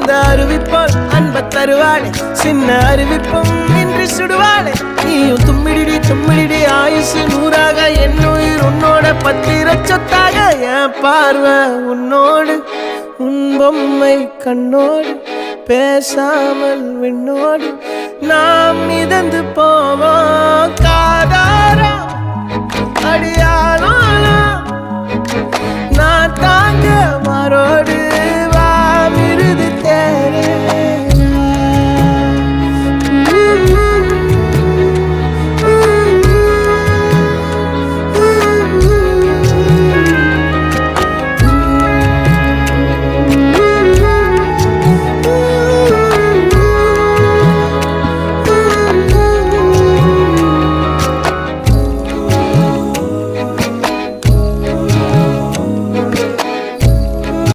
அந்த அறிவிப்போல் அன்ப தருவாளே சின்ன அறிவிப்பும் இன்றி சுடுவாளே நீயும் தும்மிடி தும்மிடி ஆயுசு நூறாக என் உயிர் உன்னோட பத்திர சொத்தாக என் பார்வை உன்னோடு உன் பொம்மை கண்ணோடு பேசாமல் விண்ணோடு நாம் மிதந்து போவோம் காதாரா அடியாலும்